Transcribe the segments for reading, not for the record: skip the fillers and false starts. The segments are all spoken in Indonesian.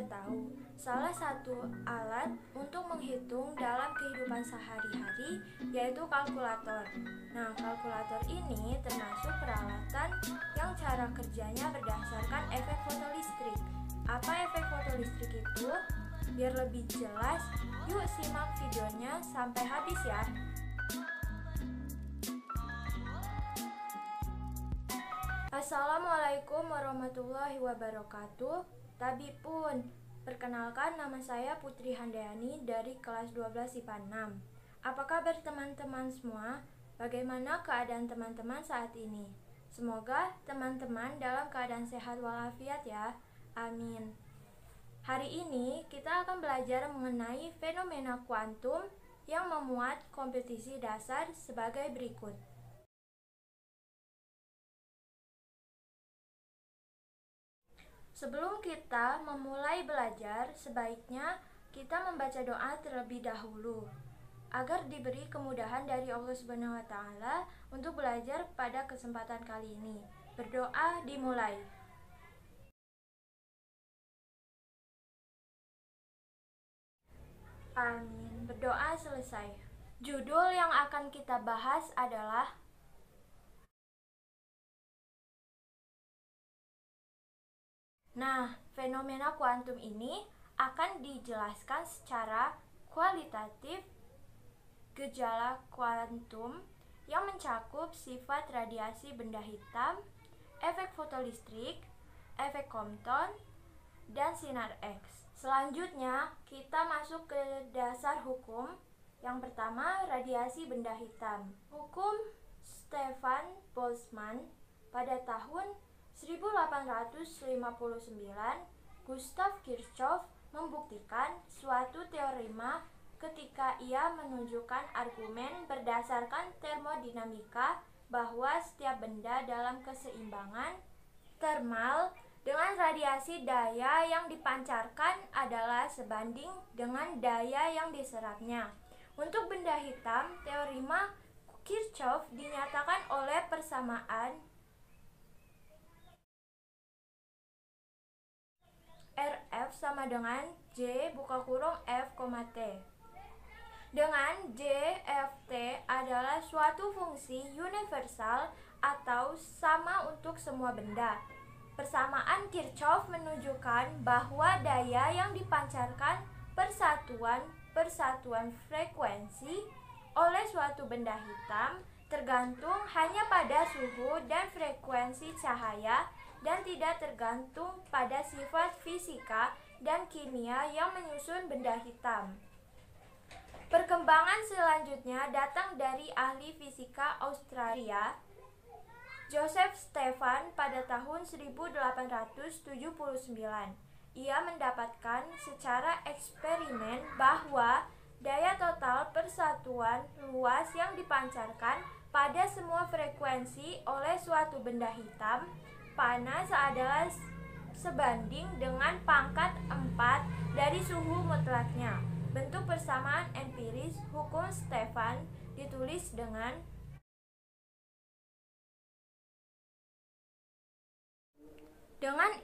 pada tahu, salah satu alat untuk menghitung dalam kehidupan sehari-hari yaitu kalkulator. Nah, kalkulator ini termasuk peralatan yang cara kerjanya berdasarkan efek fotolistrik. Apa efek fotolistrik itu? Biar lebih jelas, yuk simak videonya sampai habis ya. Assalamualaikum warahmatullahi wabarakatuh. Tabipun, perkenalkan nama saya Putri Handayani dari kelas 12 IPA 6. Apa kabar teman-teman semua? Bagaimana keadaan teman-teman saat ini? Semoga teman-teman dalam keadaan sehat walafiat ya. Amin. Hari ini kita akan belajar mengenai fenomena kuantum yang memuat kompetisi dasar sebagai berikut. Sebelum kita memulai belajar, sebaiknya kita membaca doa terlebih dahulu agar diberi kemudahan dari Allah Subhanahu wa taala untuk belajar pada kesempatan kali ini. Berdoa dimulai. Amin. Berdoa selesai. Judul yang akan kita bahas adalah fenomena kuantum ini akan dijelaskan secara kualitatif. Gejala kuantum yang mencakup sifat radiasi benda hitam, efek fotolistrik, efek Compton, dan sinar X. Selanjutnya, kita masuk ke dasar hukum. Yang pertama, radiasi benda hitam. Hukum Stefan Boltzmann pada tahun 1859, Gustav Kirchhoff membuktikan suatu teorema ketika ia menunjukkan argumen berdasarkan termodinamika bahwa setiap benda dalam keseimbangan termal dengan radiasi daya yang dipancarkan adalah sebanding dengan daya yang diserapnya. Untuk benda hitam, teorema Kirchhoff dinyatakan oleh persamaan Rf sama dengan J buka kurung F, T. Dengan J, F, T adalah suatu fungsi universal atau sama untuk semua benda. Persamaan Kirchhoff menunjukkan bahwa daya yang dipancarkan persatuan frekuensi oleh suatu benda hitam tergantung hanya pada suhu dan frekuensi cahaya dan tidak tergantung pada sifat fisika dan kimia yang menyusun benda hitam. Perkembangan selanjutnya datang dari ahli fisika Australia, Joseph Stefan pada tahun 1879. Ia mendapatkan secara eksperimen bahwa daya total persatuan luas yang dipancarkan pada semua frekuensi oleh suatu benda hitam panas adalah sebanding dengan pangkat 4 dari suhu mutlaknya. Bentuk persamaan empiris hukum Stefan ditulis dengan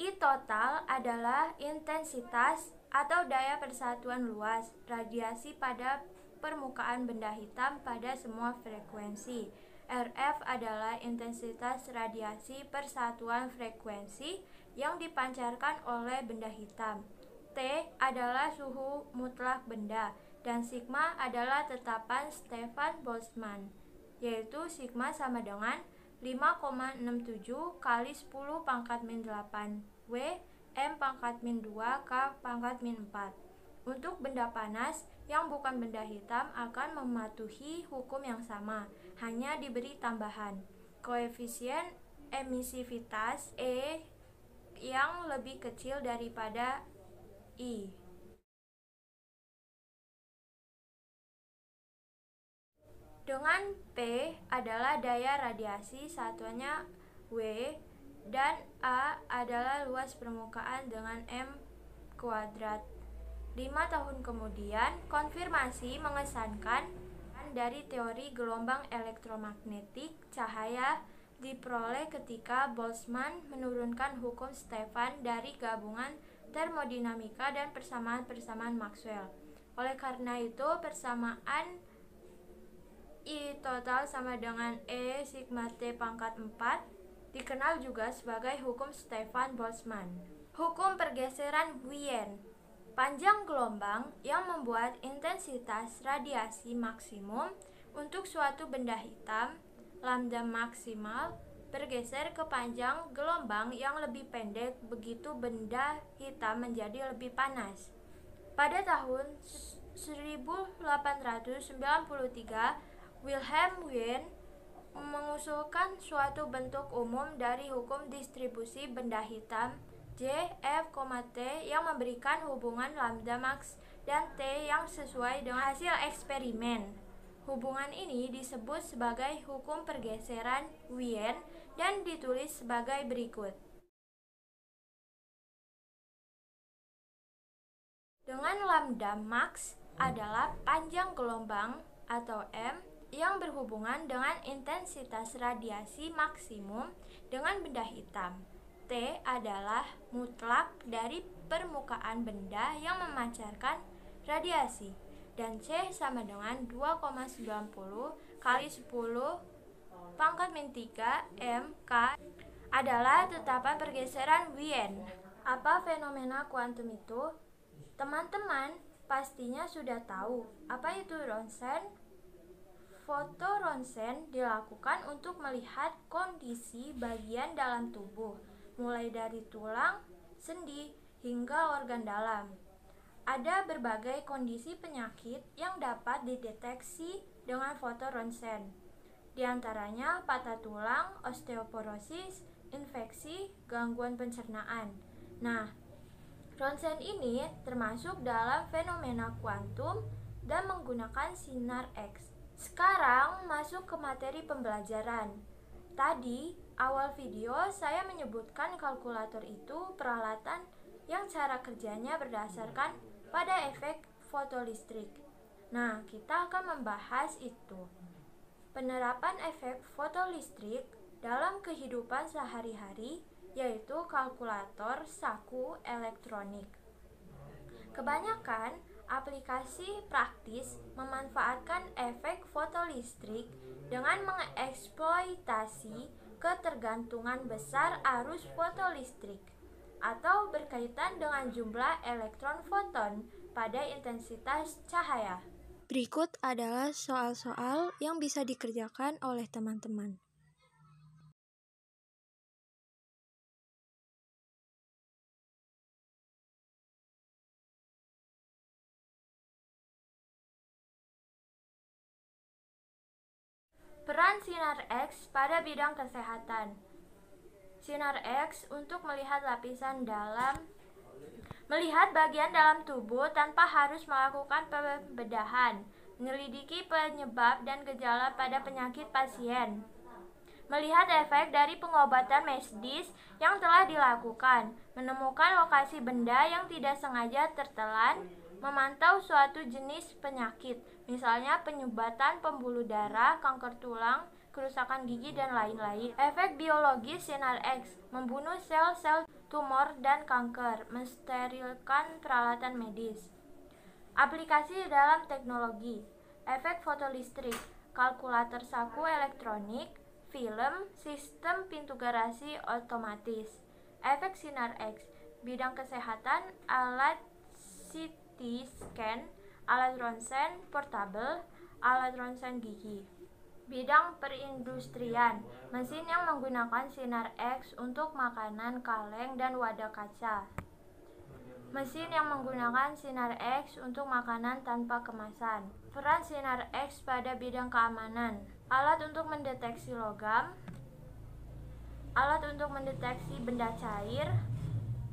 I total adalah intensitas atau daya persatuan luas radiasi pada permukaan benda hitam pada semua frekuensi. Rf adalah intensitas radiasi persatuan frekuensi yang dipancarkan oleh benda hitam. T adalah suhu mutlak benda, dan sigma adalah tetapan Stefan Boltzmann, yaitu sigma sama dengan 5,67 kali 10 pangkat min 8 W M pangkat min 2 K pangkat min 4. Untuk benda panas yang bukan benda hitam akan mematuhi hukum yang sama, hanya diberi tambahan koefisien emisivitas E yang lebih kecil daripada I. Dengan P adalah daya radiasi, satuannya W, dan A adalah luas permukaan dengan M kuadrat. 5 tahun kemudian, konfirmasi mengesankan dari teori gelombang elektromagnetik cahaya diperoleh ketika Boltzmann menurunkan hukum Stefan dari gabungan termodinamika, dan persamaan-persamaan Maxwell. Oleh karena itu, persamaan I total sama dengan E sigma T pangkat 4 dikenal juga sebagai hukum Stefan Boltzmann. Hukum pergeseran Wien. Panjang gelombang yang membuat intensitas radiasi maksimum untuk suatu benda hitam, lambda maksimal, bergeser ke panjang gelombang yang lebih pendek begitu benda hitam menjadi lebih panas. Pada tahun 1893, Wilhelm Wien mengusulkan suatu bentuk umum dari hukum distribusi benda hitam J, F, T yang memberikan hubungan lambda max dan T yang sesuai dengan hasil eksperimen. Hubungan ini disebut sebagai hukum pergeseran Wien dan ditulis sebagai berikut. Dengan lambda max adalah panjang gelombang atau M yang berhubungan dengan intensitas radiasi maksimum dengan benda hitam. T adalah mutlak dari permukaan benda yang memancarkan radiasi, dan C sama dengan 2,90 kali 10 pangkat min 3 MK adalah tetapan pergeseran Wien. Apa fenomena kuantum itu? Teman-teman pastinya sudah tahu apa itu ronsen. Foto ronsen dilakukan untuk melihat kondisi bagian dalam tubuh, mulai dari tulang, sendi, hingga organ dalam. Ada berbagai kondisi penyakit yang dapat dideteksi dengan foto ronsen. Di antaranya patah tulang, osteoporosis, infeksi, gangguan pencernaan. Nah, ronsen ini termasuk dalam fenomena kuantum dan menggunakan sinar X. Sekarang masuk ke materi pembelajaran. Tadi, awal video saya menyebutkan kalkulator itu peralatan yang cara kerjanya berdasarkan pada efek fotolistrik. Nah, kita akan membahas itu. Penerapan efek fotolistrik dalam kehidupan sehari-hari, yaitu kalkulator saku elektronik. Kebanyakan aplikasi praktis memanfaatkan efek fotolistrik dengan mengeksploitasi ketergantungan besar arus fotolistrik atau berkaitan dengan jumlah elektron foton pada intensitas cahaya. Berikut adalah soal-soal yang bisa dikerjakan oleh teman-teman. Peran sinar X pada bidang kesehatan. Sinar X untuk melihat bagian dalam tubuh tanpa harus melakukan pembedahan, menyelidiki penyebab dan gejala pada penyakit pasien, melihat efek dari pengobatan medis yang telah dilakukan, menemukan lokasi benda yang tidak sengaja tertelan, memantau suatu jenis penyakit, misalnya penyumbatan pembuluh darah, kanker tulang, kerusakan gigi, dan lain-lain. Efek biologis sinar X, membunuh sel-sel tumor dan kanker, mensterilkan peralatan medis. Aplikasi dalam teknologi. Efek fotolistrik, kalkulator saku elektronik, film, sistem pintu garasi otomatis. Efek sinar X, bidang kesehatan, alat CT scan, alat ronsen portabel, alat ronsen gigi. Bidang perindustrian, mesin yang menggunakan sinar X untuk makanan kaleng dan wadah kaca. Mesin yang menggunakan sinar X untuk makanan tanpa kemasan. Peran sinar X pada bidang keamanan, alat untuk mendeteksi logam, alat untuk mendeteksi benda cair,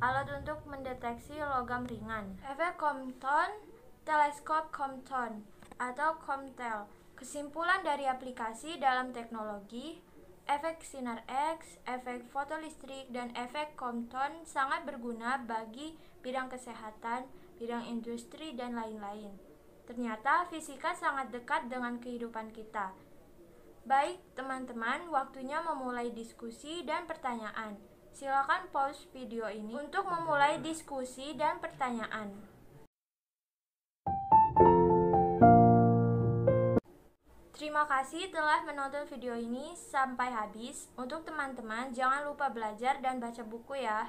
alat untuk mendeteksi logam ringan. Efek Compton, teleskop Compton atau Comptel. Kesimpulan dari aplikasi dalam teknologi, efek sinar X, efek fotolistrik, dan efek Compton sangat berguna bagi bidang kesehatan, bidang industri, dan lain-lain. Ternyata fisika sangat dekat dengan kehidupan kita. Baik, teman-teman, waktunya memulai diskusi dan pertanyaan. Silakan pause video ini untuk memulai diskusi dan pertanyaan. Terima kasih telah menonton video ini sampai habis. Untuk teman-teman, jangan lupa belajar dan baca buku ya.